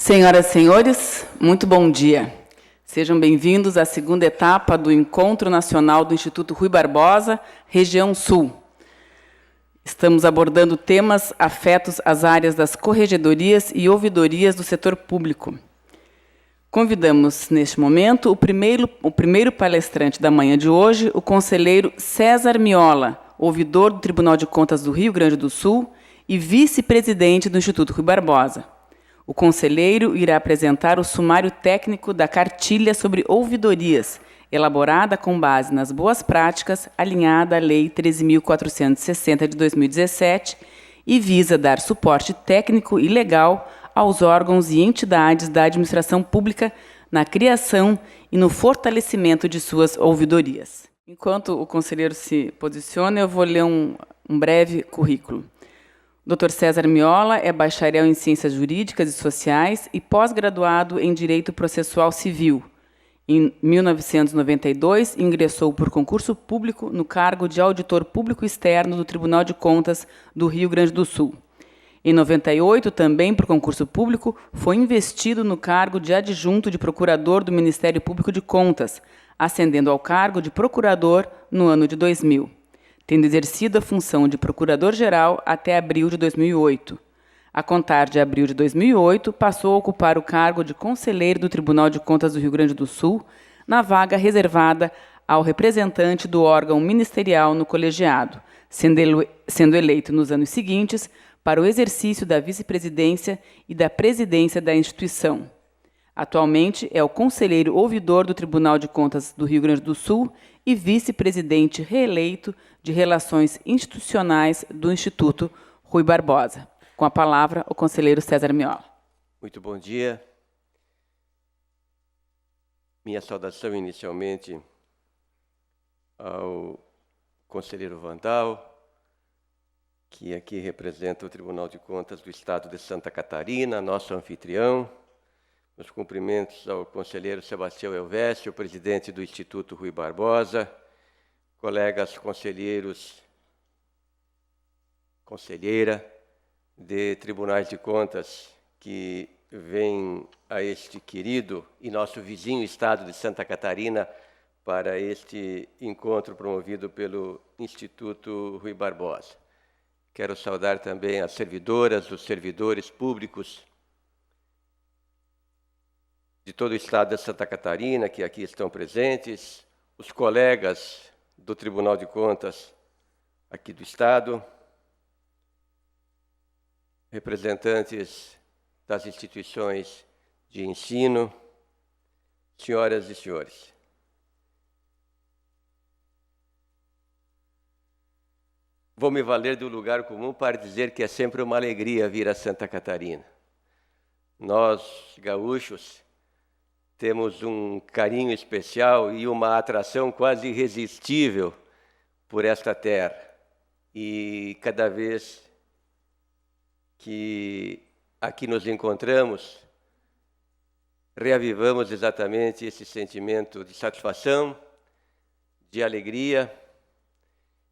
Senhoras e senhores, muito bom dia. Sejam bem-vindos à segunda etapa do Encontro Nacional do Instituto Rui Barbosa, Região Sul. Estamos abordando temas afetos às áreas das corregedorias e ouvidorias do setor público. Convidamos, neste momento, o primeiro palestrante da manhã de hoje, o conselheiro César Miola, ouvidor do Tribunal de Contas do Rio Grande do Sul e vice-presidente do Instituto Rui Barbosa. O conselheiro irá apresentar o sumário técnico da cartilha sobre ouvidorias, elaborada com base nas boas práticas, alinhada à Lei 13.460 de 2017, e visa dar suporte técnico e legal aos órgãos e entidades da administração pública na criação e no fortalecimento de suas ouvidorias. Enquanto o conselheiro se posiciona, eu vou ler um breve currículo. O Dr. César Miola é bacharel em Ciências Jurídicas e Sociais e pós-graduado em Direito Processual Civil. Em 1992, ingressou por concurso público no cargo de auditor público externo do Tribunal de Contas do Rio Grande do Sul. Em 98, também por concurso público, foi investido no cargo de adjunto de procurador do Ministério Público de Contas, ascendendo ao cargo de procurador no ano de 2000. Tendo exercido a função de procurador-geral até abril de 2008. A contar de abril de 2008, passou a ocupar o cargo de conselheiro do Tribunal de Contas do Rio Grande do Sul, na vaga reservada ao representante do órgão ministerial no colegiado, sendo eleito nos anos seguintes para o exercício da vice-presidência e da presidência da instituição. Atualmente é o conselheiro ouvidor do Tribunal de Contas do Rio Grande do Sul e vice-presidente reeleito de Relações Institucionais do Instituto Rui Barbosa. Com a palavra, o conselheiro César Miola. Muito bom dia. Minha saudação inicialmente ao conselheiro Vandal, que aqui representa o Tribunal de Contas do Estado de Santa Catarina, nosso anfitrião. Meus cumprimentos ao conselheiro Sebastião Elvésio, presidente do Instituto Rui Barbosa, colegas conselheiros, conselheira de tribunais de contas que vêm a este querido e nosso vizinho estado de Santa Catarina para este encontro promovido pelo Instituto Rui Barbosa. Quero saudar também as servidoras, os servidores públicos de todo o estado de Santa Catarina, que aqui estão presentes, os colegas do Tribunal de Contas aqui do estado, representantes das instituições de ensino, senhoras e senhores. Vou me valer do lugar comum para dizer que é sempre uma alegria vir a Santa Catarina. Nós, gaúchos, temos um carinho especial e uma atração quase irresistível por esta terra. E cada vez que aqui nos encontramos, reavivamos exatamente esse sentimento de satisfação, de alegria,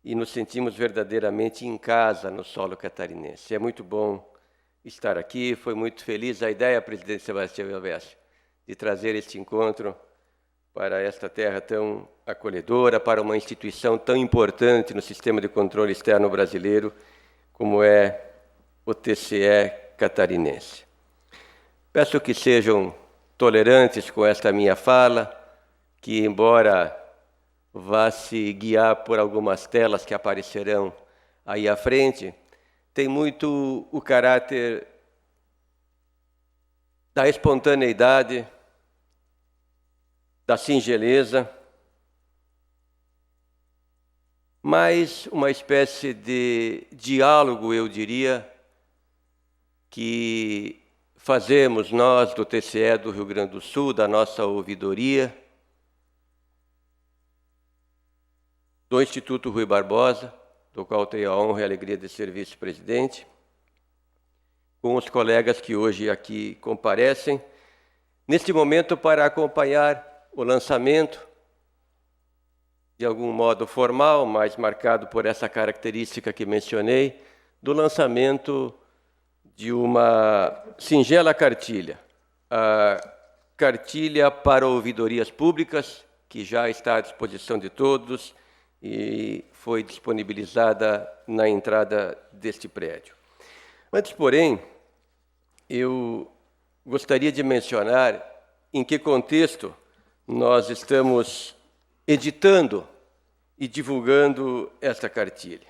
e nos sentimos verdadeiramente em casa no solo catarinense. É muito bom estar aqui, foi muito feliz a ideia, presidente Sebastião Elvésio, de trazer este encontro para esta terra tão acolhedora, para uma instituição tão importante no sistema de controle externo brasileiro, como é o TCE catarinense. Peço que sejam tolerantes com esta minha fala, que, embora vá se guiar por algumas telas que aparecerão aí à frente, tem muito o caráter da espontaneidade, da singeleza, mas uma espécie de diálogo, eu diria, que fazemos nós do TCE do Rio Grande do Sul, da nossa ouvidoria, do Instituto Rui Barbosa, do qual tenho a honra e a alegria de ser vice-presidente, com os colegas que hoje aqui comparecem, neste momento para acompanhar o lançamento, de algum modo formal, mas marcado por essa característica que mencionei, do lançamento de uma singela cartilha a cartilha para ouvidorias públicas, que já está à disposição de todos e foi disponibilizada na entrada deste prédio. Antes, porém, eu gostaria de mencionar em que contexto nós estamos editando e divulgando esta cartilha.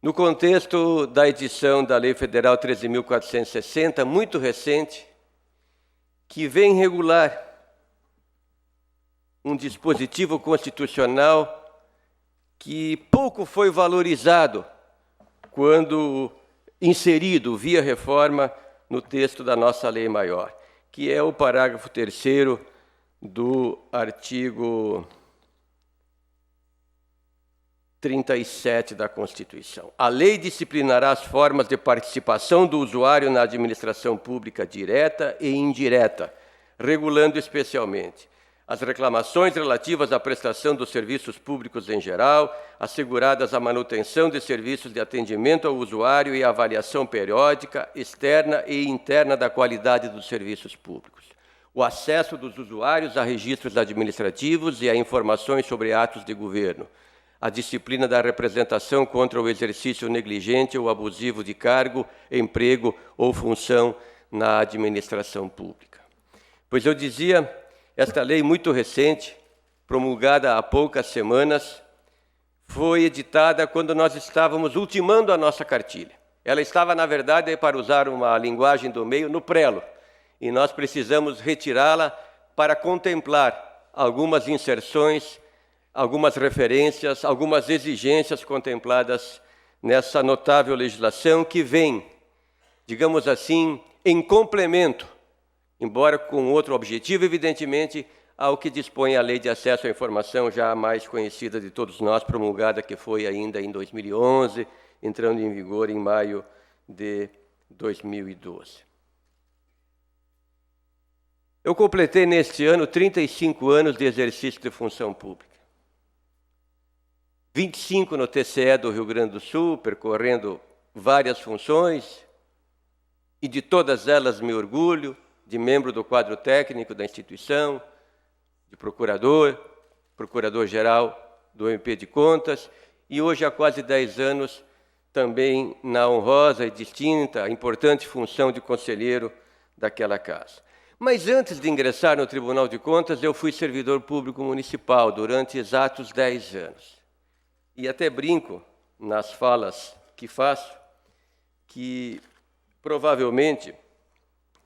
No contexto da edição da Lei Federal 13.460, muito recente, que vem regular um dispositivo constitucional que pouco foi valorizado quando inserido via reforma no texto da nossa lei maior, que é o parágrafo 3º do artigo 37 da Constituição. A lei disciplinará as formas de participação do usuário na administração pública direta e indireta, regulando especialmente as reclamações relativas à prestação dos serviços públicos em geral, asseguradas a manutenção de serviços de atendimento ao usuário e a avaliação periódica, externa e interna da qualidade dos serviços públicos, o acesso dos usuários a registros administrativos e a informações sobre atos de governo, a disciplina da representação contra o exercício negligente ou abusivo de cargo, emprego ou função na administração pública. Pois eu dizia, esta lei muito recente, promulgada há poucas semanas, foi editada quando nós estávamos ultimando a nossa cartilha. Ela estava, na verdade, para usar uma linguagem do meio, no prelo, e nós precisamos retirá-la para contemplar algumas inserções, algumas referências, algumas exigências contempladas nessa notável legislação que vem, digamos assim, em complemento, embora com outro objetivo, evidentemente, ao que dispõe a Lei de Acesso à Informação, já mais conhecida de todos nós, promulgada que foi ainda em 2011, entrando em vigor em maio de 2012. Eu completei neste ano 35 anos de exercício de função pública. 25 no TCE do Rio Grande do Sul, percorrendo várias funções, e de todas elas me orgulho, de membro do quadro técnico da instituição, de procurador-geral do MP de Contas, e hoje há quase 10 anos também na honrosa e distinta, importante função de conselheiro daquela casa. Mas antes de ingressar no Tribunal de Contas, eu fui servidor público municipal durante exatos 10 anos. E até brinco nas falas que faço, que provavelmente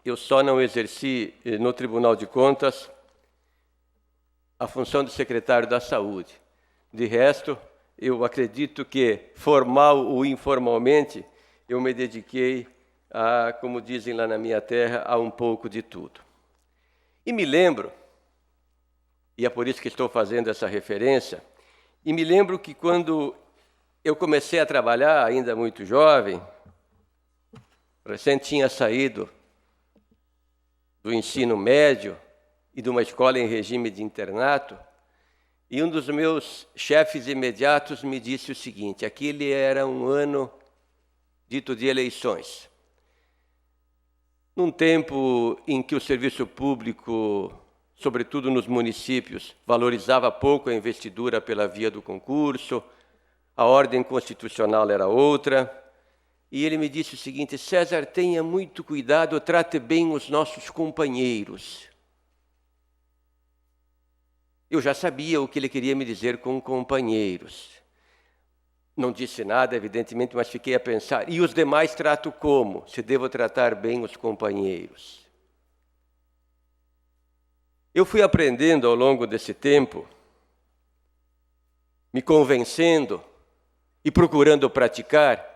eu só não exerci no Tribunal de Contas a função de secretário da Saúde. De resto, eu acredito que, formal ou informalmente, eu me dediquei a, como dizem lá na minha terra, a um pouco de tudo. E me lembro, e é por isso que estou fazendo essa referência, e me lembro que quando eu comecei a trabalhar, ainda muito jovem, recém tinha saído do ensino médio e de uma escola em regime de internato, e um dos meus chefes imediatos me disse o seguinte: aquele era um ano dito de eleições. Num tempo em que o serviço público, sobretudo nos municípios, valorizava pouco a investidura pela via do concurso, a ordem constitucional era outra, e ele me disse o seguinte: César, tenha muito cuidado, trate bem os nossos companheiros. Eu já sabia o que ele queria me dizer com companheiros. Não disse nada, evidentemente, mas fiquei a pensar, e os demais trato como? Se devo tratar bem os companheiros. Eu fui aprendendo ao longo desse tempo, me convencendo e procurando praticar,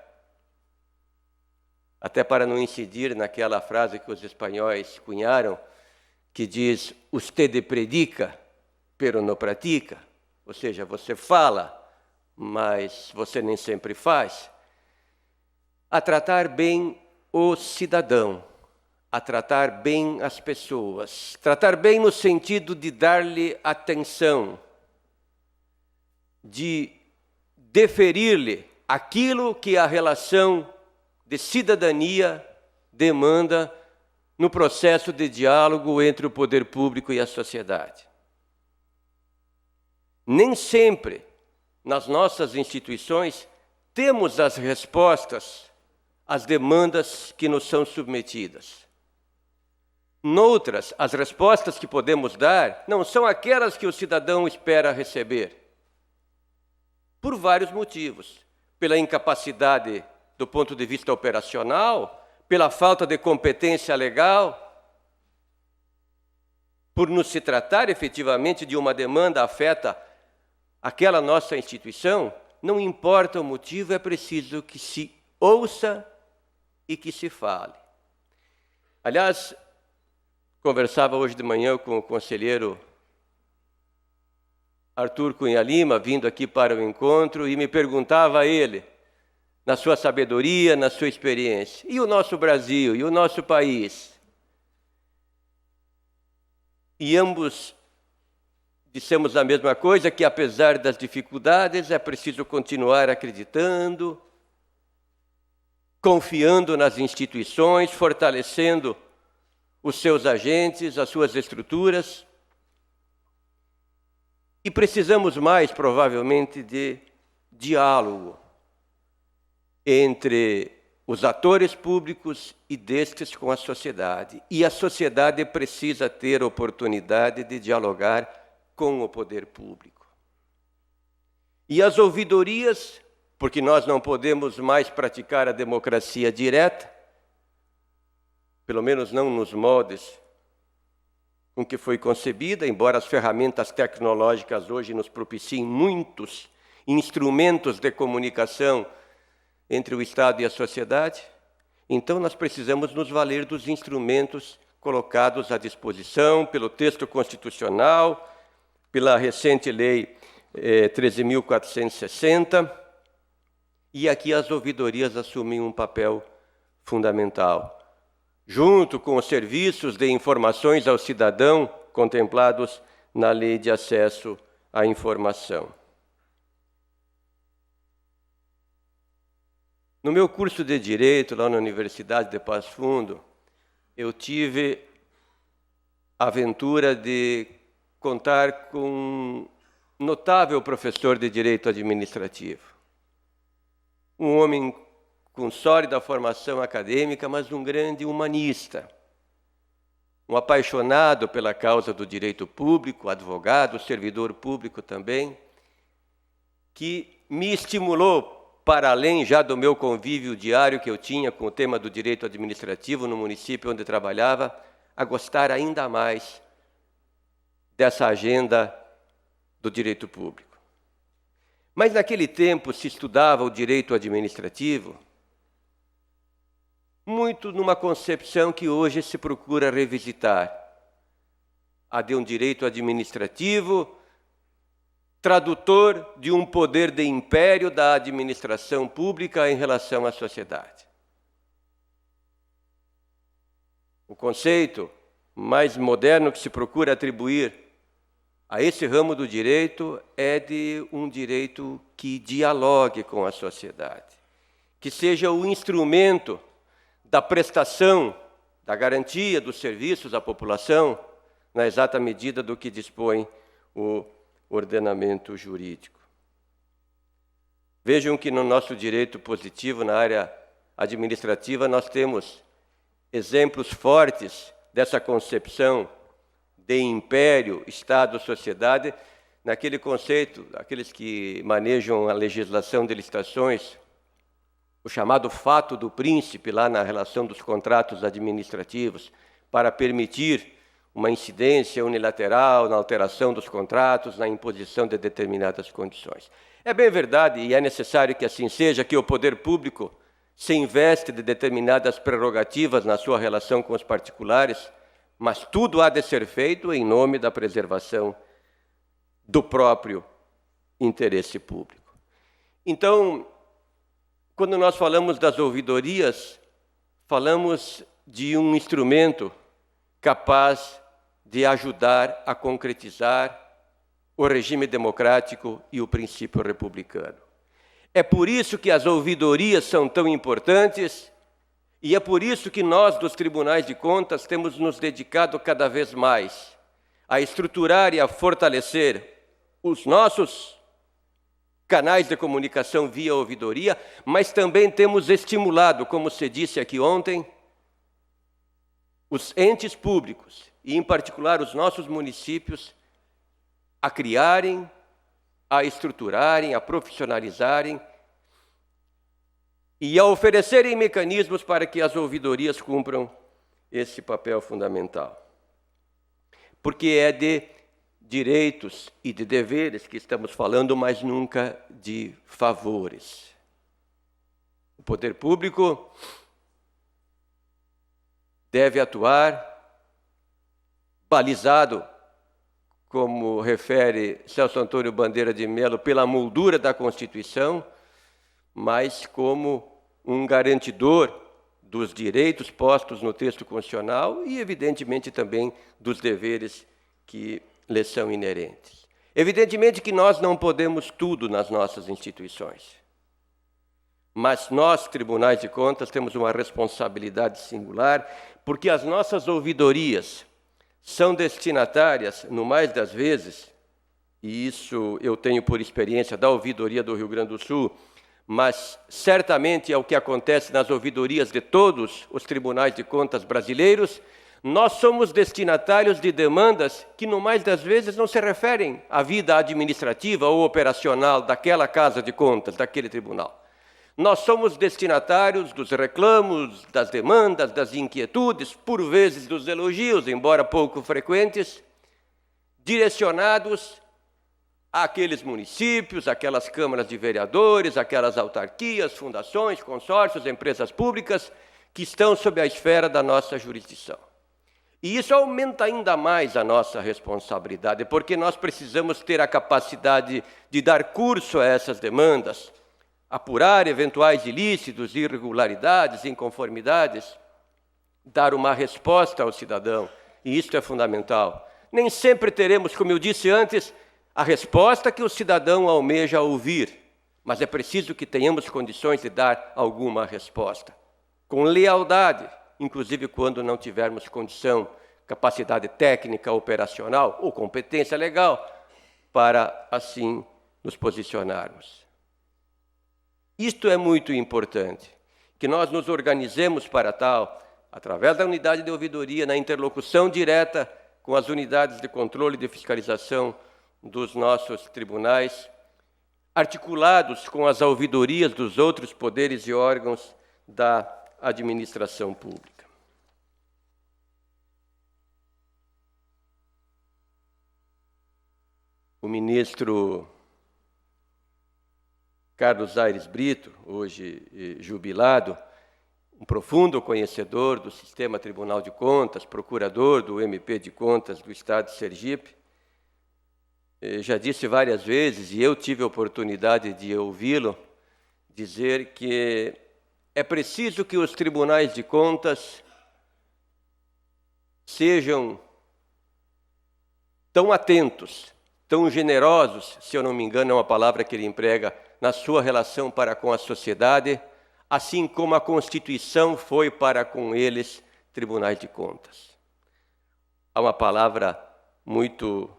até para não incidir naquela frase que os espanhóis cunharam, que diz, usted predica, pero no pratica, ou seja, você fala, mas você nem sempre faz, a tratar bem o cidadão, a tratar bem as pessoas, tratar bem no sentido de dar-lhe atenção, de deferir-lhe aquilo que a relação de cidadania demanda no processo de diálogo entre o poder público e a sociedade. Nem sempre, nas nossas instituições, temos as respostas às demandas que nos são submetidas. Noutras, as respostas que podemos dar não são aquelas que o cidadão espera receber. Por vários motivos. Pela incapacidade do ponto de vista operacional, pela falta de competência legal, por não se tratar efetivamente de uma demanda afeta aquela nossa instituição, não importa o motivo, é preciso que se ouça e que se fale. Aliás, conversava hoje de manhã com o conselheiro Arthur Cunha Lima, vindo aqui para o encontro, e me perguntava a ele, na sua sabedoria, na sua experiência, e o nosso Brasil, e o nosso país? E ambos dissemos a mesma coisa, que apesar das dificuldades, é preciso continuar acreditando, confiando nas instituições, fortalecendo os seus agentes, as suas estruturas. E precisamos mais, provavelmente, de diálogo entre os atores públicos e destes com a sociedade. E a sociedade precisa ter oportunidade de dialogar com o poder público. E as ouvidorias, porque nós não podemos mais praticar a democracia direta, pelo menos não nos moldes com que foi concebida, embora as ferramentas tecnológicas hoje nos propiciem muitos instrumentos de comunicação entre o Estado e a sociedade, então nós precisamos nos valer dos instrumentos colocados à disposição pelo texto constitucional, pela recente Lei 13.460, e aqui as ouvidorias assumem um papel fundamental, junto com os serviços de informações ao cidadão contemplados na Lei de Acesso à Informação. No meu curso de Direito, lá na Universidade de Passo Fundo, eu tive a aventura de contar com um notável professor de Direito Administrativo. Um homem com sólida formação acadêmica, mas um grande humanista. Um apaixonado pela causa do direito público, advogado, servidor público também, que me estimulou, para além já do meu convívio diário que eu tinha com o tema do direito administrativo no município onde trabalhava, a gostar ainda mais dessa agenda do direito público. Mas naquele tempo se estudava o direito administrativo muito numa concepção que hoje se procura revisitar, a de um direito administrativo tradutor de um poder de império da administração pública em relação à sociedade. O conceito mais moderno que se procura atribuir a esse ramo do direito é de um direito que dialogue com a sociedade, que seja o instrumento da prestação, da garantia dos serviços à população, na exata medida do que dispõe o ordenamento jurídico. Vejam que no nosso direito positivo, na área administrativa, nós temos exemplos fortes dessa concepção de império, Estado, sociedade, naquele conceito, aqueles que manejam a legislação de licitações, o chamado fato do príncipe, lá na relação dos contratos administrativos, para permitir uma incidência unilateral na alteração dos contratos, na imposição de determinadas condições. É bem verdade, e é necessário que assim seja, que o poder público se investe de determinadas prerrogativas na sua relação com os particulares, mas tudo há de ser feito em nome da preservação do próprio interesse público. Então, quando nós falamos das ouvidorias, falamos de um instrumento capaz de ajudar a concretizar o regime democrático e o princípio republicano. É por isso que as ouvidorias são tão importantes E é por isso que nós, dos tribunais de contas, temos nos dedicado cada vez mais a estruturar e a fortalecer os nossos canais de comunicação via ouvidoria, mas também temos estimulado, como se disse aqui ontem, os entes públicos, e em particular os nossos municípios, a criarem, a estruturarem, a profissionalizarem e a oferecerem mecanismos para que as ouvidorias cumpram esse papel fundamental. Porque é de direitos e de deveres que estamos falando, mas nunca de favores. O poder público deve atuar balizado, como refere Celso Antônio Bandeira de Mello, pela moldura da Constituição, mas como um garantidor dos direitos postos no texto constitucional e, evidentemente, também dos deveres que lhes são inerentes. Evidentemente que nós não podemos tudo nas nossas instituições, mas nós, tribunais de contas, temos uma responsabilidade singular, porque as nossas ouvidorias são destinatárias, no mais das vezes, e isso eu tenho por experiência da ouvidoria do Rio Grande do Sul, mas certamente é o que acontece nas ouvidorias de todos os tribunais de contas brasileiros. Nós somos destinatários de demandas que, no mais das vezes, não se referem à vida administrativa ou operacional daquela casa de contas, daquele tribunal. Nós somos destinatários dos reclamos, das demandas, das inquietudes, por vezes dos elogios, embora pouco frequentes, direcionados àqueles municípios, aquelas câmaras de vereadores, aquelas autarquias, fundações, consórcios, empresas públicas que estão sob a esfera da nossa jurisdição. E isso aumenta ainda mais a nossa responsabilidade, porque nós precisamos ter a capacidade de dar curso a essas demandas, apurar eventuais ilícitos, irregularidades, inconformidades, dar uma resposta ao cidadão, e isso é fundamental. Nem sempre teremos, como eu disse antes, a resposta que o cidadão almeja ouvir, mas é preciso que tenhamos condições de dar alguma resposta, com lealdade, inclusive quando não tivermos condição, capacidade técnica, operacional ou competência legal, para assim nos posicionarmos. Isto é muito importante, que nós nos organizemos para tal, através da unidade de ouvidoria, na interlocução direta com as unidades de controle e de fiscalização dos nossos tribunais, articulados com as ouvidorias dos outros poderes e órgãos da administração pública. O ministro Carlos Aires Brito, hoje jubilado, um profundo conhecedor do sistema Tribunal de Contas, procurador do MP de Contas do Estado de Sergipe, já disse várias vezes, e eu tive a oportunidade de ouvi-lo, dizer que é preciso que os tribunais de contas sejam tão atentos, tão generosos, se eu não me engano é uma palavra que ele emprega, na sua relação para com a sociedade, assim como a Constituição foi para com eles, tribunais de contas. Há uma palavra muito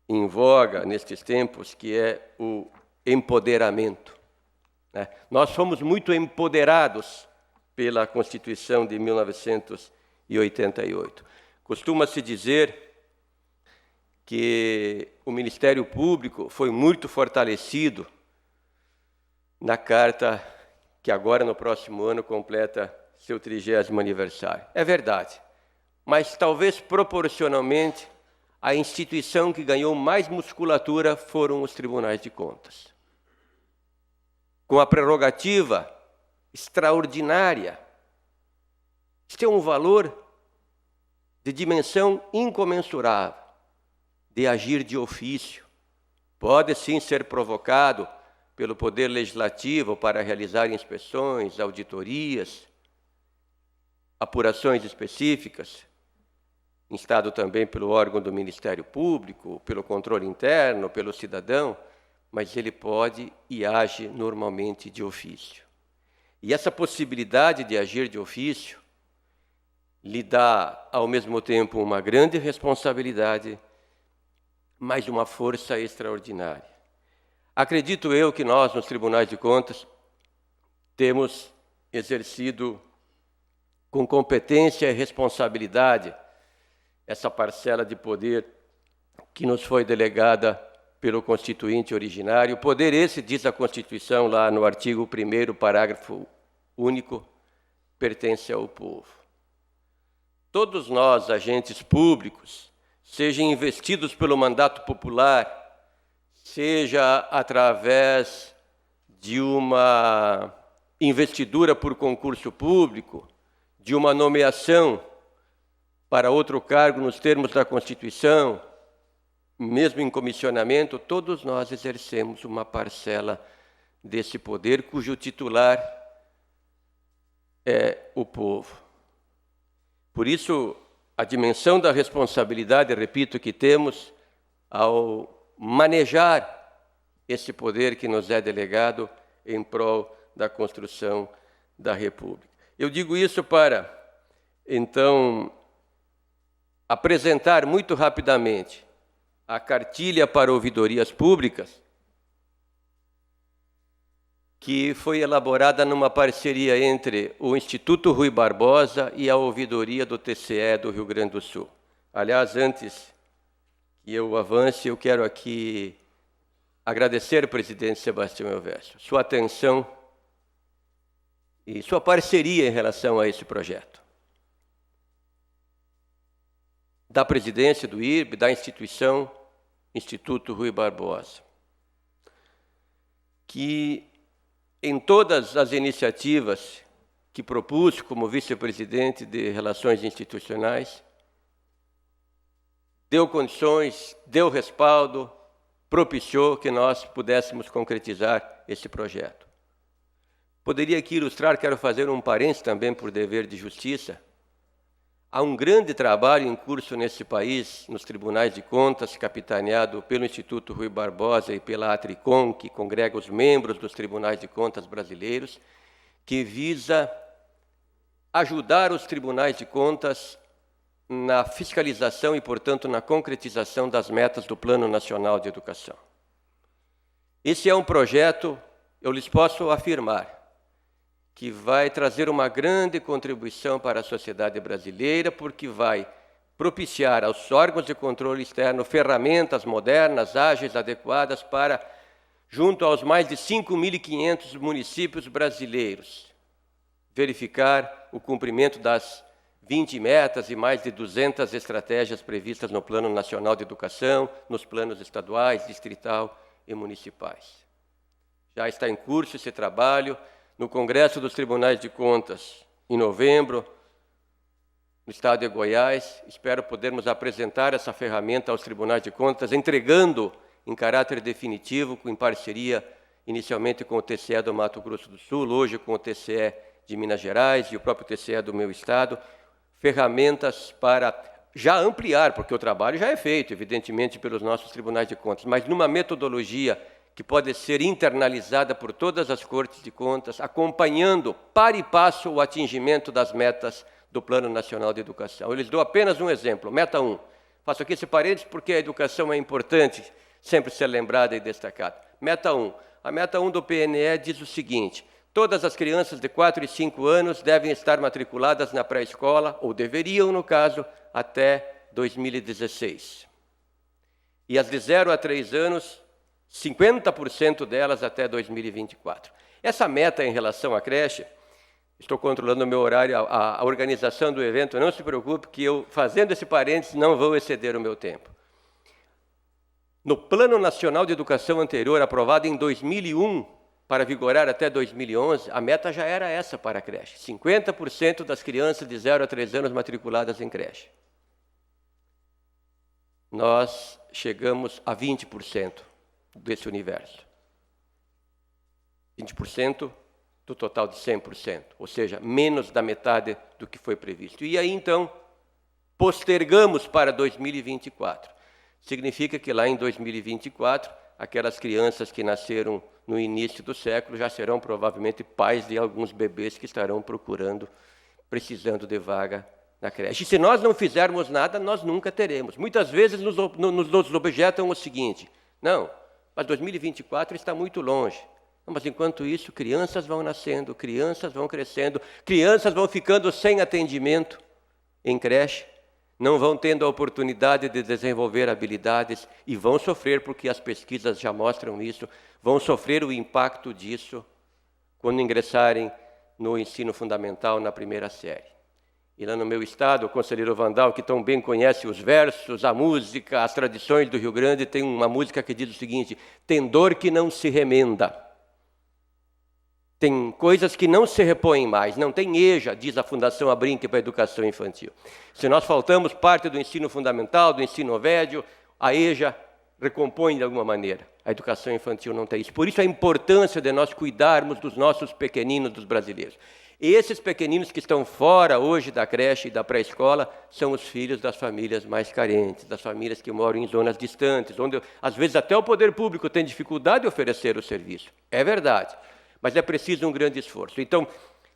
em voga nestes tempos, que é o empoderamento. Nós fomos muito empoderados pela Constituição de 1988. Costuma-se dizer que o Ministério Público foi muito fortalecido na carta que agora, no próximo ano, completa seu 30º aniversário. É verdade, mas talvez proporcionalmente a instituição que ganhou mais musculatura foram os tribunais de contas. Com a prerrogativa extraordinária, isso tem um valor de dimensão incomensurável, de agir de ofício. Pode sim ser provocado pelo Poder Legislativo para realizar inspeções, auditorias, apurações específicas, instado também pelo órgão do Ministério Público, pelo controle interno, pelo cidadão, mas ele pode e age normalmente de ofício. E essa possibilidade de agir de ofício lhe dá, ao mesmo tempo, uma grande responsabilidade, mas uma força extraordinária. Acredito eu que nós, nos tribunais de contas, temos exercido com competência e responsabilidade essa parcela de poder que nos foi delegada pelo Constituinte originário. Poder esse, diz a Constituição, lá no artigo 1º, parágrafo único, pertence ao povo. Todos nós, agentes públicos, sejam investidos pelo mandato popular, seja através de uma investidura por concurso público, de uma nomeação para outro cargo nos termos da Constituição, mesmo em comissionamento, todos nós exercemos uma parcela desse poder, cujo titular é o povo. Por isso, a dimensão da responsabilidade, repito, que temos ao manejar esse poder que nos é delegado em prol da construção da República. Eu digo isso para, então, apresentar muito rapidamente a cartilha para ouvidorias públicas, que foi elaborada numa parceria entre o Instituto Rui Barbosa e a ouvidoria do TCE do Rio Grande do Sul. Aliás, antes que eu avance, eu quero aqui agradecer ao presidente Sebastião Elvésio sua atenção e sua parceria em relação a esse projeto. Da presidência do IRB, da instituição Instituto Rui Barbosa, que em todas as iniciativas que propus como vice-presidente de Relações Institucionais, deu condições, deu respaldo, propiciou que nós pudéssemos concretizar esse projeto. Poderia aqui ilustrar, quero fazer um parênteses também por dever de justiça. Há um grande trabalho em curso nesse país, nos tribunais de contas, capitaneado pelo Instituto Rui Barbosa e pela Atricom, que congrega os membros dos tribunais de contas brasileiros, que visa ajudar os tribunais de contas na fiscalização e, portanto, na concretização das metas do Plano Nacional de Educação. Esse é um projeto, eu lhes posso afirmar, que vai trazer uma grande contribuição para a sociedade brasileira, porque vai propiciar aos órgãos de controle externo ferramentas modernas, ágeis, adequadas para, junto aos mais de 5.500 municípios brasileiros, verificar o cumprimento das 20 metas e mais de 200 estratégias previstas no Plano Nacional de Educação, nos planos estaduais, distrital e municipais. Já está em curso esse trabalho no Congresso dos Tribunais de Contas, em novembro, no estado de Goiás. Espero podermos apresentar essa ferramenta aos Tribunais de Contas, entregando em caráter definitivo, em parceria inicialmente com o TCE do Mato Grosso do Sul, hoje com o TCE de Minas Gerais e o próprio TCE do meu estado, ferramentas para já ampliar, porque o trabalho já é feito, evidentemente, pelos nossos Tribunais de Contas, mas numa metodologia que pode ser internalizada por todas as cortes de contas, acompanhando par e passo o atingimento das metas do Plano Nacional de Educação. Eu lhes dou apenas um exemplo, meta 1. Faço aqui esse parênteses porque a educação é importante sempre ser lembrada e destacada. Meta 1. A meta 1 do PNE diz o seguinte: todas as crianças de 4 e 5 anos devem estar matriculadas na pré-escola, ou deveriam, no caso, até 2016. E as de 0 a 3 anos, 50% delas até 2024. Essa meta em relação à creche, estou controlando o meu horário, a organização do evento, não se preocupe que eu, fazendo esse parênteses, não vou exceder o meu tempo. No Plano Nacional de Educação anterior, aprovado em 2001, para vigorar até 2011, a meta já era essa para a creche. 50% das crianças de 0 a 3 anos matriculadas em creche. Nós chegamos a 20% desse universo. 20% do total de 100%, ou seja, menos da metade do que foi previsto. E aí, então, postergamos para 2024. Significa que lá em 2024 aquelas crianças que nasceram no início do século já serão provavelmente pais de alguns bebês que estarão precisando de vaga na creche. E se nós não fizermos nada, nós nunca teremos. Muitas vezes nos objetam o seguinte: não, mas 2024 está muito longe. Não, mas enquanto isso, crianças vão nascendo, crianças vão crescendo, crianças vão ficando sem atendimento em creche, não vão tendo a oportunidade de desenvolver habilidades e vão sofrer, porque as pesquisas já mostram isso, vão sofrer o impacto disso quando ingressarem no ensino fundamental na primeira série. E lá no meu estado, o conselheiro Vandal, que tão bem conhece os versos, a música, as tradições do Rio Grande, tem uma música que diz o seguinte: tem dor que não se remenda. Tem coisas que não se repõem mais, não tem EJA, diz a Fundação Abrinq para a Educação Infantil. Se nós faltamos parte do ensino fundamental, do ensino médio, a EJA recompõe de alguma maneira. A educação infantil não tem isso. Por isso a importância de nós cuidarmos dos nossos pequeninos, dos brasileiros. E esses pequeninos que estão fora hoje da creche e da pré-escola são os filhos das famílias mais carentes, das famílias que moram em zonas distantes, onde às vezes até o poder público tem dificuldade de oferecer o serviço. É verdade. Mas é preciso um grande esforço. Então,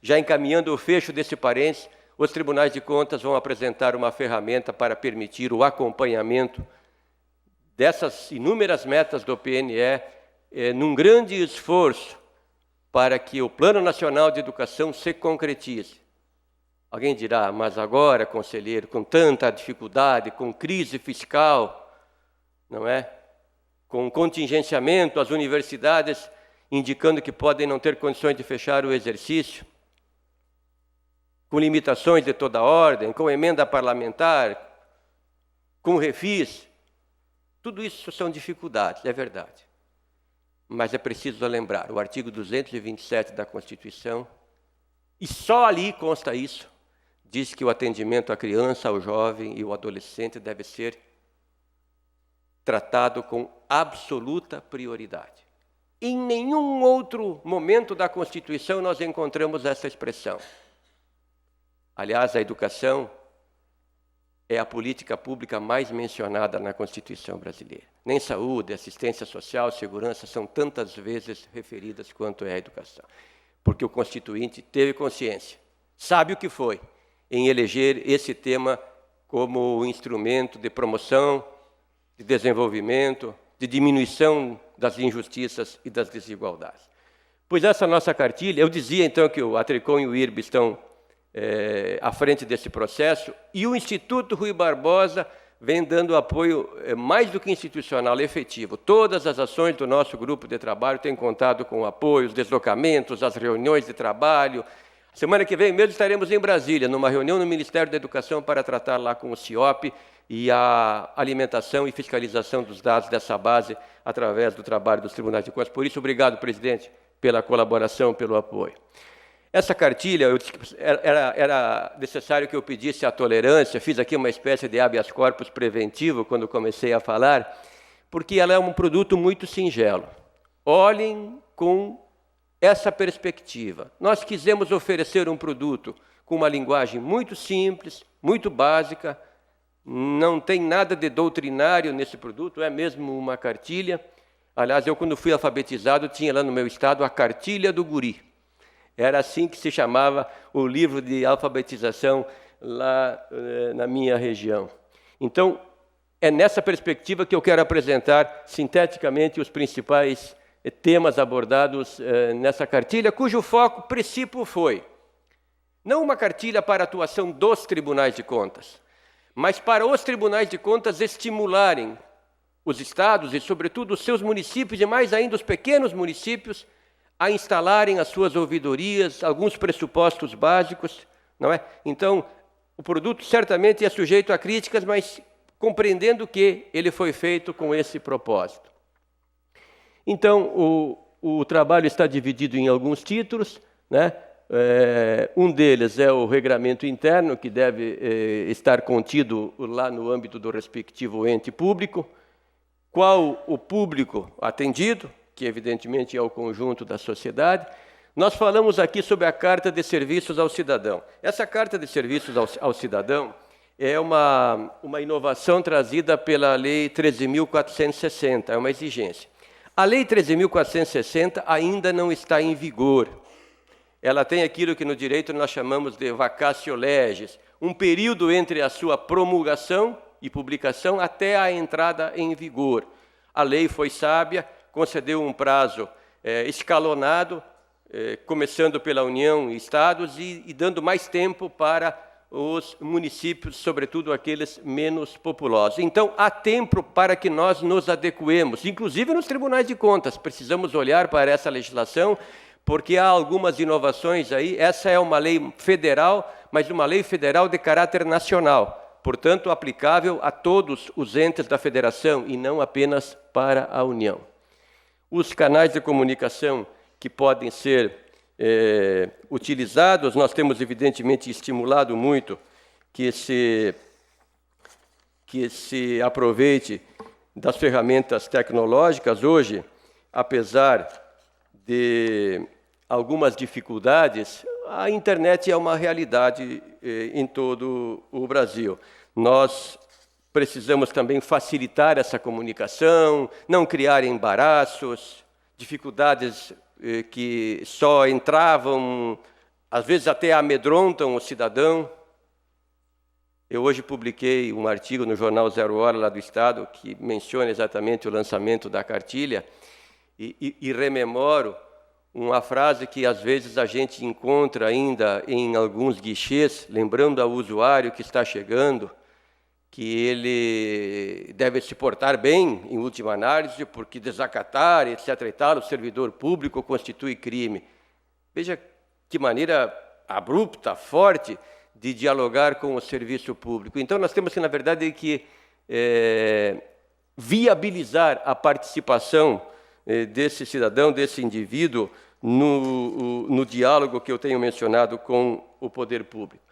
já encaminhando o fecho desse parênteses, os tribunais de contas vão apresentar uma ferramenta para permitir o acompanhamento dessas inúmeras metas do PNE, num grande esforço para que o Plano Nacional de Educação se concretize. Alguém dirá, mas agora, conselheiro, com tanta dificuldade, com crise fiscal, não é? Com contingenciamento, as universidades indicando que podem não ter condições de fechar o exercício, com limitações de toda ordem, com emenda parlamentar, com refis. Tudo isso são dificuldades, é verdade. Mas é preciso lembrar, o artigo 227 da Constituição, e só ali consta isso, diz que o atendimento à criança, ao jovem e ao adolescente deve ser tratado com absoluta prioridade. Em nenhum outro momento da Constituição nós encontramos essa expressão. Aliás, a educação é a política pública mais mencionada na Constituição brasileira. Nem saúde, assistência social, segurança são tantas vezes referidas quanto é a educação. Porque o Constituinte teve consciência, sabe o que foi, em eleger esse tema como instrumento de promoção, de desenvolvimento, de diminuição das injustiças e das desigualdades. Pois essa nossa cartilha, eu dizia então que a Tricom e o IRB estão à frente desse processo, e o Instituto Rui Barbosa vem dando apoio mais do que institucional, efetivo. Todas as ações do nosso grupo de trabalho têm contado com o apoio, os deslocamentos, as reuniões de trabalho. Semana que vem mesmo estaremos em Brasília, numa reunião no Ministério da Educação para tratar lá com o CIOP e a alimentação e fiscalização dos dados dessa base através do trabalho dos tribunais de contas. Por isso, obrigado, presidente, pela colaboração, pelo apoio. Essa cartilha, era necessário que eu pedisse a tolerância, fiz aqui uma espécie de habeas corpus preventivo quando comecei a falar, porque ela é um produto muito singelo. Olhem com essa perspectiva. Nós quisemos oferecer um produto com uma linguagem muito simples, muito básica, não tem nada de doutrinário nesse produto, é mesmo uma cartilha. Aliás, eu quando fui alfabetizado, tinha lá no meu estado a cartilha do guri. Era assim que se chamava o livro de alfabetização lá na minha região. Então, é nessa perspectiva que eu quero apresentar sinteticamente os principais temas abordados nessa cartilha, cujo foco principal foi não uma cartilha para a atuação dos tribunais de contas, mas para os tribunais de contas estimularem os estados e, sobretudo, os seus municípios, e mais ainda os pequenos municípios, a instalarem as suas ouvidorias, alguns pressupostos básicos, não é? Então, o produto certamente é sujeito a críticas, mas compreendendo que ele foi feito com esse propósito. Então, o trabalho está dividido em alguns títulos, né? Um deles é o regramento interno, que deve estar contido lá no âmbito do respectivo ente público. Qual o público atendido, que evidentemente é o conjunto da sociedade. Nós falamos aqui sobre a Carta de Serviços ao Cidadão. Essa Carta de Serviços ao Cidadão é uma inovação trazida pela Lei 13.460, é uma exigência. A Lei 13.460 ainda não está em vigor. Ela tem aquilo que no direito nós chamamos de vacatio legis, um período entre a sua promulgação e publicação até a entrada em vigor. A lei foi sábia, concedeu um prazo escalonado, começando pela União e Estados e dando mais tempo para os municípios, sobretudo aqueles menos populosos. Então, há tempo para que nós nos adequemos, inclusive nos tribunais de contas. Precisamos olhar para essa legislação, porque há algumas inovações aí. Essa é uma lei federal, mas uma lei federal de caráter nacional, portanto, aplicável a todos os entes da federação e não apenas para a União. Os canais de comunicação que podem ser utilizados, nós temos evidentemente estimulado muito que se aproveite das ferramentas tecnológicas. Hoje, apesar de algumas dificuldades, a internet é uma realidade em todo o Brasil. Nós precisamos também facilitar essa comunicação, não criar embaraços, dificuldades que só entravam, às vezes até amedrontam o cidadão. Eu hoje publiquei um artigo no jornal Zero Hora, lá do Estado, que menciona exatamente o lançamento da cartilha, e rememoro uma frase que às vezes a gente encontra ainda em alguns guichês, lembrando ao usuário que está chegando, que ele deve se portar bem, em última análise, porque desacatar, etc. e tal, o servidor público constitui crime. Veja que maneira abrupta, forte, de dialogar com o serviço público. Então, nós temos que, na verdade, viabilizar a participação desse cidadão, desse indivíduo, no diálogo que eu tenho mencionado com o poder público.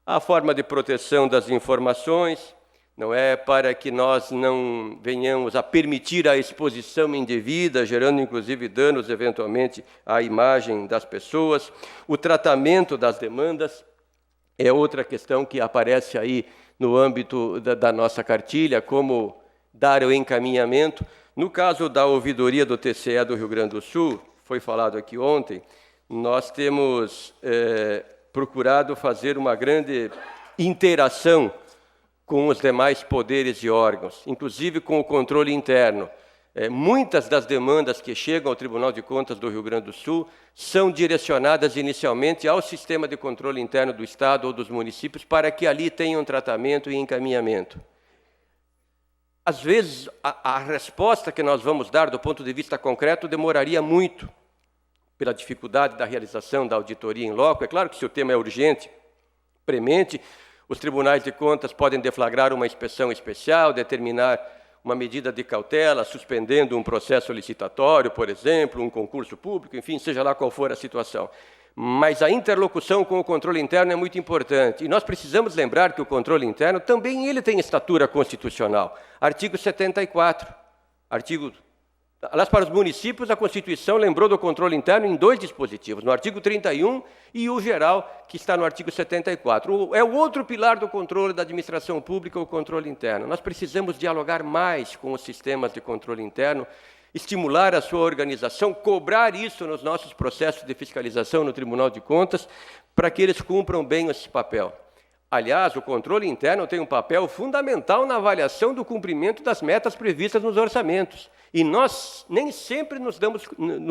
A forma de proteção das informações, não é para que nós não venhamos a permitir a exposição indevida, gerando inclusive danos eventualmente à imagem das pessoas. O tratamento das demandas é outra questão que aparece aí no âmbito da nossa cartilha, como dar o encaminhamento. No caso da ouvidoria do TCE do Rio Grande do Sul, foi falado aqui ontem, nós temos procurado fazer uma grande interação com os demais poderes e órgãos, inclusive com o controle interno. Muitas das demandas que chegam ao Tribunal de Contas do Rio Grande do Sul são direcionadas inicialmente ao sistema de controle interno do Estado ou dos municípios para que ali tenham tratamento e encaminhamento. Às vezes, a resposta que nós vamos dar do ponto de vista concreto demoraria muito, pela dificuldade da realização da auditoria em loco. É claro que se o tema é urgente, premente, os tribunais de contas podem deflagrar uma inspeção especial, determinar uma medida de cautela, suspendendo um processo licitatório, por exemplo, um concurso público, enfim, seja lá qual for a situação. Mas a interlocução com o controle interno é muito importante. E nós precisamos lembrar que o controle interno também ele tem estatura constitucional. Artigo 74. Aliás, para os municípios, a Constituição lembrou do controle interno em 2 dispositivos, no artigo 31 e o geral, que está no artigo 74. É o outro pilar do controle da administração pública, o controle interno. Nós precisamos dialogar mais com os sistemas de controle interno, estimular a sua organização, cobrar isso nos nossos processos de fiscalização no Tribunal de Contas, para que eles cumpram bem esse papel. Aliás, o controle interno tem um papel fundamental na avaliação do cumprimento das metas previstas nos orçamentos. E nós nem sempre nos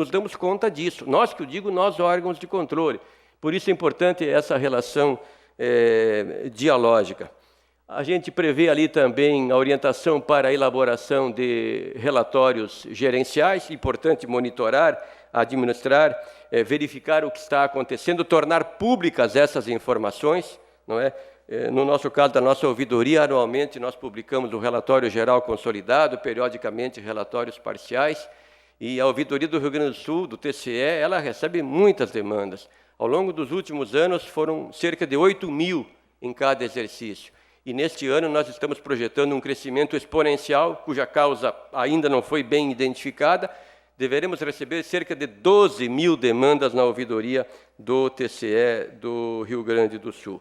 damos conta disso. Nós, que eu digo, nós, órgãos de controle. Por isso é importante essa relação dialógica. A gente prevê ali também a orientação para a elaboração de relatórios gerenciais, importante monitorar, administrar, verificar o que está acontecendo, tornar públicas essas informações, não é? No nosso caso, da nossa ouvidoria, anualmente nós publicamos o relatório geral consolidado, periodicamente relatórios parciais, e a ouvidoria do Rio Grande do Sul, do TCE, ela recebe muitas demandas. Ao longo dos últimos anos, foram cerca de 8.000 em cada exercício. E neste ano nós estamos projetando um crescimento exponencial, cuja causa ainda não foi bem identificada. Deveremos receber cerca de 12.000 demandas na ouvidoria do TCE do Rio Grande do Sul.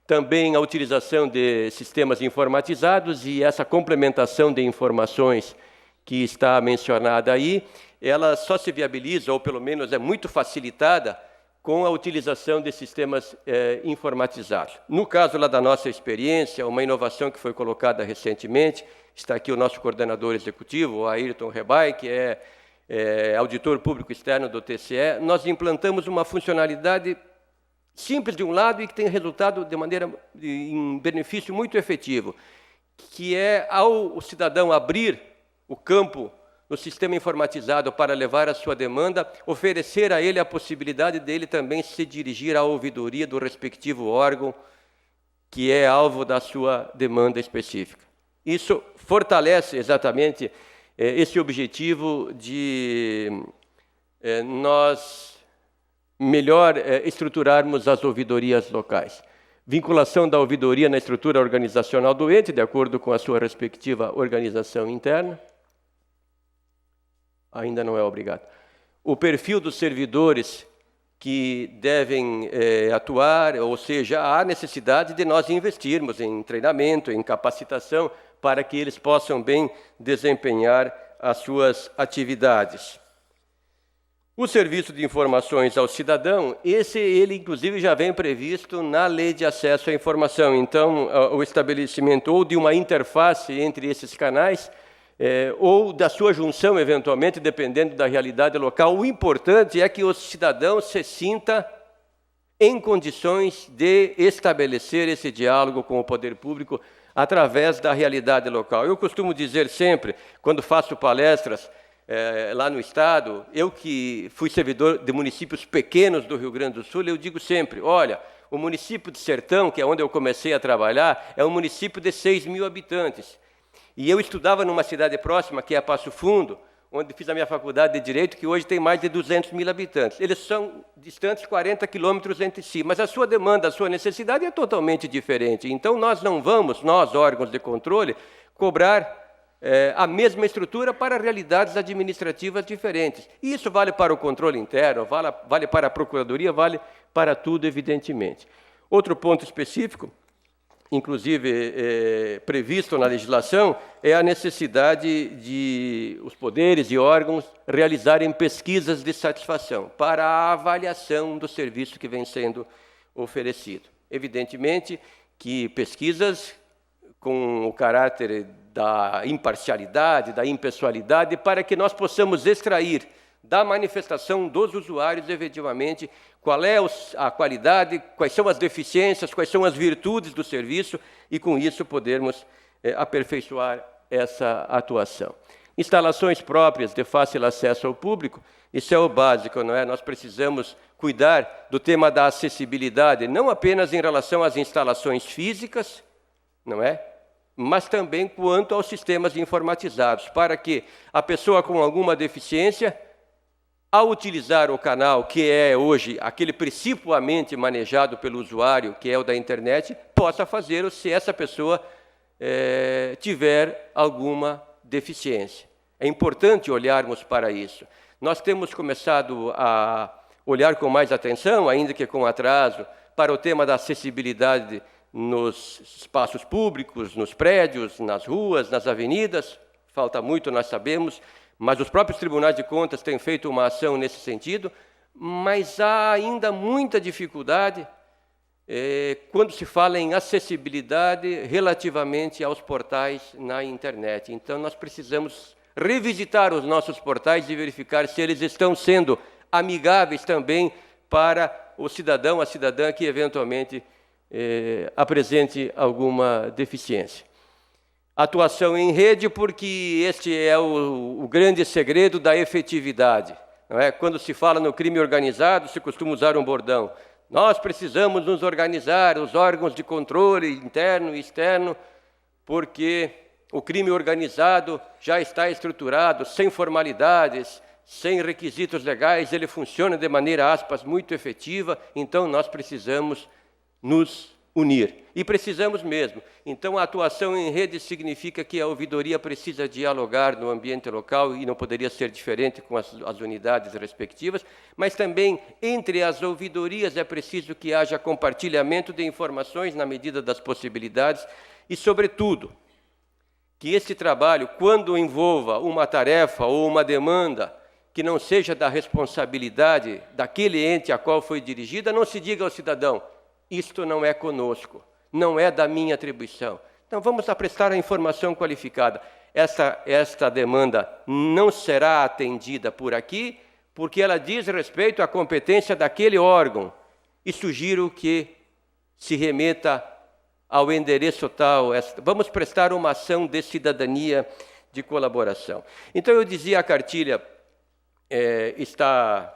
Também a utilização de sistemas informatizados e essa complementação de informações que está mencionada aí, ela só se viabiliza, ou pelo menos é muito facilitada, com a utilização de sistemas informatizados. No caso lá da nossa experiência, uma inovação que foi colocada recentemente, está aqui o nosso coordenador executivo, o Ayrton Rebay, que é auditor público externo do TCE, nós implantamos uma funcionalidade simples de um lado e que tem resultado em benefício muito efetivo, que é, ao cidadão abrir o campo no sistema informatizado para levar a sua demanda, oferecer a ele a possibilidade dele também se dirigir à ouvidoria do respectivo órgão que é alvo da sua demanda específica. Isso fortalece exatamente esse objetivo de nós melhor estruturarmos as ouvidorias locais. Vinculação da ouvidoria na estrutura organizacional do ente, de acordo com a sua respectiva organização interna. Ainda não é obrigado. O perfil dos servidores que devem atuar, ou seja, há necessidade de nós investirmos em treinamento, em capacitação, para que eles possam bem desempenhar as suas atividades. O serviço de informações ao cidadão, ele inclusive já vem previsto na Lei de Acesso à Informação. Então, o estabelecimento ou de uma interface entre esses canais, ou da sua junção, eventualmente, dependendo da realidade local. O importante é que o cidadão se sinta em condições de estabelecer esse diálogo com o poder público através da realidade local. Eu costumo dizer sempre, quando faço palestras lá no Estado, eu que fui servidor de municípios pequenos do Rio Grande do Sul, eu digo sempre, olha, o município de Sertão, que é onde eu comecei a trabalhar, é um município de 6.000 habitantes. E eu estudava numa cidade próxima, que é Passo Fundo, onde fiz a minha faculdade de Direito, que hoje tem mais de 200.000 habitantes. Eles são distantes 40 quilômetros entre si, mas a sua demanda, a sua necessidade é totalmente diferente. Então, nós não vamos, nós, órgãos de controle, cobrar a mesma estrutura para realidades administrativas diferentes. E isso vale para o controle interno, vale para a Procuradoria, vale para tudo, evidentemente. Outro ponto específico, inclusive previsto na legislação, é a necessidade de os poderes e órgãos realizarem pesquisas de satisfação para a avaliação do serviço que vem sendo oferecido. Evidentemente que pesquisas com o caráter da imparcialidade, da impessoalidade, para que nós possamos extrair da manifestação dos usuários, efetivamente, qual é a qualidade, quais são as deficiências, quais são as virtudes do serviço, e com isso podermos aperfeiçoar essa atuação. Instalações próprias de fácil acesso ao público, isso é o básico, não é? Nós precisamos cuidar do tema da acessibilidade, não apenas em relação às instalações físicas, não é? Mas também quanto aos sistemas informatizados, para que a pessoa com alguma deficiência, ao utilizar o canal, que é hoje aquele principalmente manejado pelo usuário, que é o da internet, possa fazer se essa pessoa tiver alguma deficiência. É importante olharmos para isso. Nós temos começado a olhar com mais atenção, ainda que com atraso, para o tema da acessibilidade nos espaços públicos, nos prédios, nas ruas, nas avenidas. Falta muito, nós sabemos, mas os próprios tribunais de contas têm feito uma ação nesse sentido, mas há ainda muita dificuldade quando se fala em acessibilidade relativamente aos portais na internet. Então, nós precisamos revisitar os nossos portais e verificar se eles estão sendo amigáveis também para o cidadão, a cidadã que eventualmente apresente alguma deficiência. Atuação em rede, porque este é o grande segredo da efetividade. Não é? Quando se fala no crime organizado, se costuma usar um bordão. Nós precisamos nos organizar, os órgãos de controle interno e externo, porque o crime organizado já está estruturado, sem formalidades, sem requisitos legais, ele funciona de maneira, aspas, muito efetiva, então nós precisamos nos unir. E precisamos mesmo. Então, a atuação em rede significa que a ouvidoria precisa dialogar no ambiente local, e não poderia ser diferente com as unidades respectivas, mas também entre as ouvidorias é preciso que haja compartilhamento de informações na medida das possibilidades e, sobretudo, que esse trabalho, quando envolva uma tarefa ou uma demanda que não seja da responsabilidade daquele ente a qual foi dirigida, não se diga ao cidadão, isto não é conosco, não é da minha atribuição. Então, vamos prestar a informação qualificada. Esta demanda não será atendida por aqui, porque ela diz respeito à competência daquele órgão. E sugiro que se remeta ao endereço tal. Vamos prestar uma ação de cidadania de colaboração. Então, eu dizia, a cartilha está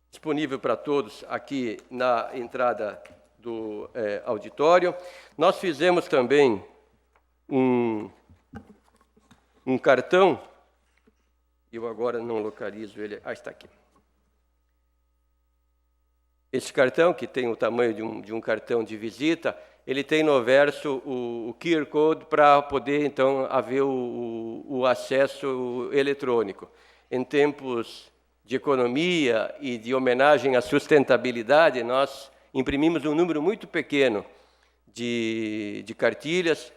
disponível para todos aqui na entrada do auditório. Nós fizemos também um cartão, eu agora não localizo ele, está aqui. Esse cartão, que tem o tamanho de um cartão de visita, ele tem no verso o QR Code para poder, então, haver o acesso eletrônico. Em tempos de economia e de homenagem à sustentabilidade, nós imprimimos um número muito pequeno de cartilhas,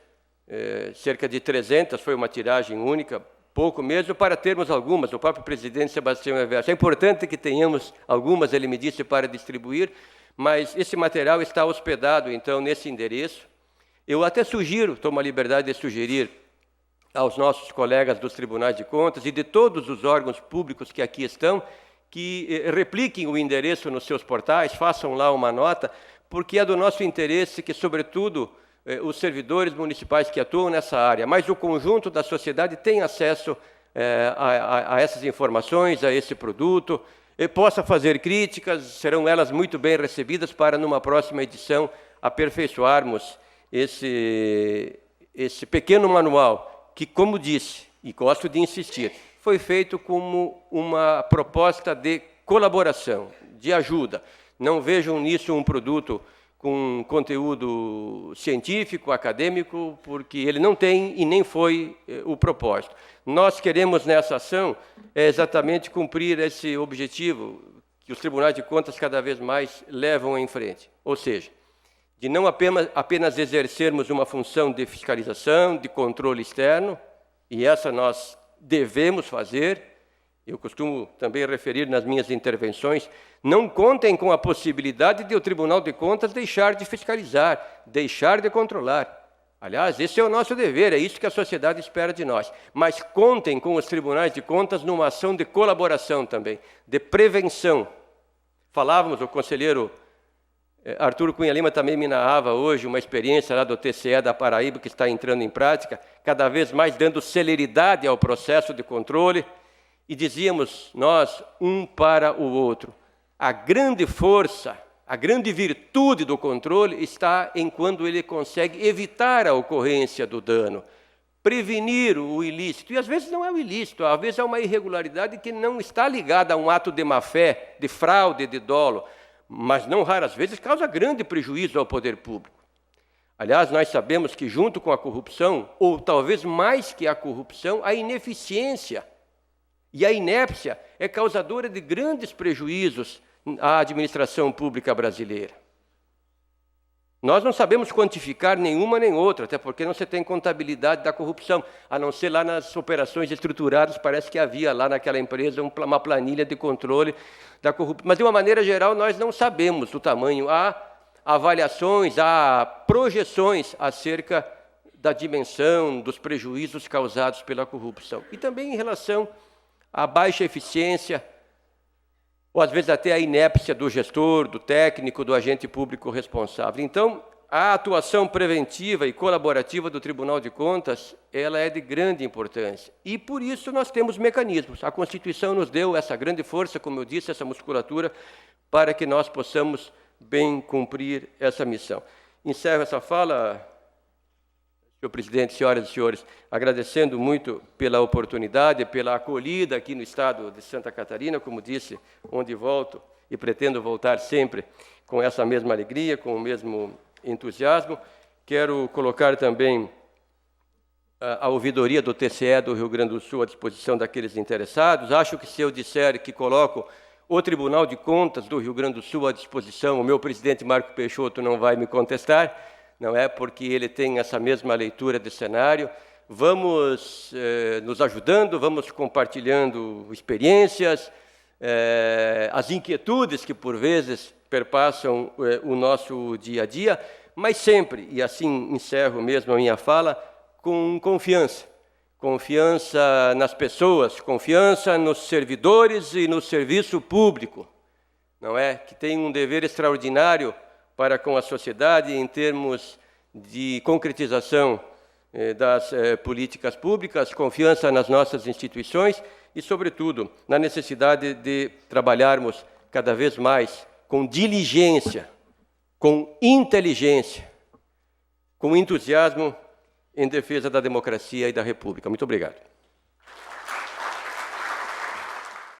cerca de 300, foi uma tiragem única, pouco mesmo, para termos algumas. O próprio presidente Sebastião Everson. É importante que tenhamos algumas, ele me disse, para distribuir, mas esse material está hospedado, então, nesse endereço. Eu até sugiro, tomo a liberdade de sugerir aos nossos colegas dos tribunais de contas e de todos os órgãos públicos que aqui estão, que repliquem o endereço nos seus portais, façam lá uma nota, porque é do nosso interesse que, sobretudo, os servidores municipais que atuam nessa área, mas o conjunto da sociedade tenha acesso a essas informações, a esse produto, e possa fazer críticas, serão elas muito bem recebidas para, numa próxima edição, aperfeiçoarmos esse pequeno manual, que, como disse, e gosto de insistir, foi feito como uma proposta de colaboração, de ajuda. Não vejam nisso um produto com conteúdo científico, acadêmico, porque ele não tem e nem foi o propósito. Nós queremos, nessa ação, exatamente cumprir esse objetivo que os tribunais de contas cada vez mais levam em frente. Ou seja, de não apenas exercermos uma função de fiscalização, de controle externo, e essa nós devemos fazer. Eu costumo também referir nas minhas intervenções, não contem com a possibilidade de o Tribunal de Contas deixar de fiscalizar, deixar de controlar. Aliás, esse é o nosso dever, é isso que a sociedade espera de nós. Mas contem com os tribunais de contas numa ação de colaboração também, de prevenção. Falávamos, o conselheiro Arthur Cunha Lima também me narrava hoje uma experiência lá do TCE da Paraíba que está entrando em prática, cada vez mais dando celeridade ao processo de controle. E dizíamos nós, um para o outro, a grande força, a grande virtude do controle está em quando ele consegue evitar a ocorrência do dano, prevenir o ilícito. E às vezes não é o ilícito, às vezes é uma irregularidade que não está ligada a um ato de má-fé, de fraude, de dolo, mas não raras vezes causa grande prejuízo ao poder público. Aliás, nós sabemos que junto com a corrupção, ou talvez mais que a corrupção, a ineficiência e a inépcia é causadora de grandes prejuízos à administração pública brasileira. Nós não sabemos quantificar nenhuma nem outra, até porque não se tem contabilidade da corrupção, a não ser lá nas operações estruturadas, parece que havia lá naquela empresa uma planilha de controle da corrupção. Mas, de uma maneira geral, nós não sabemos o tamanho. Há avaliações, há projeções acerca da dimensão dos prejuízos causados pela corrupção. E também em relação a baixa eficiência, ou às vezes até a inépcia do gestor, do técnico, do agente público responsável. Então, a atuação preventiva e colaborativa do Tribunal de Contas, ela é de grande importância. E por isso nós temos mecanismos. A Constituição nos deu essa grande força, como eu disse, essa musculatura, para que nós possamos bem cumprir essa missão. Encerro essa fala, senhor presidente, senhoras e senhores, agradecendo muito pela oportunidade, pela acolhida aqui no estado de Santa Catarina, como disse, onde volto e pretendo voltar sempre com essa mesma alegria, com o mesmo entusiasmo. Quero colocar também a ouvidoria do TCE do Rio Grande do Sul à disposição daqueles interessados. Acho que se eu disser que coloco o Tribunal de Contas do Rio Grande do Sul à disposição, o meu presidente Marco Peixoto não vai me contestar, não é porque ele tem essa mesma leitura de cenário. vamos nos ajudando, vamos compartilhando experiências, as inquietudes que, por vezes, perpassam o nosso dia a dia, mas sempre, e assim encerro mesmo a minha fala, com confiança. Confiança nas pessoas, confiança nos servidores e no serviço público, não é? Que tem um dever extraordinário para com a sociedade em termos de concretização das políticas públicas, confiança nas nossas instituições e, sobretudo, na necessidade de trabalharmos cada vez mais com diligência, com inteligência, com entusiasmo em defesa da democracia e da República. Muito obrigado.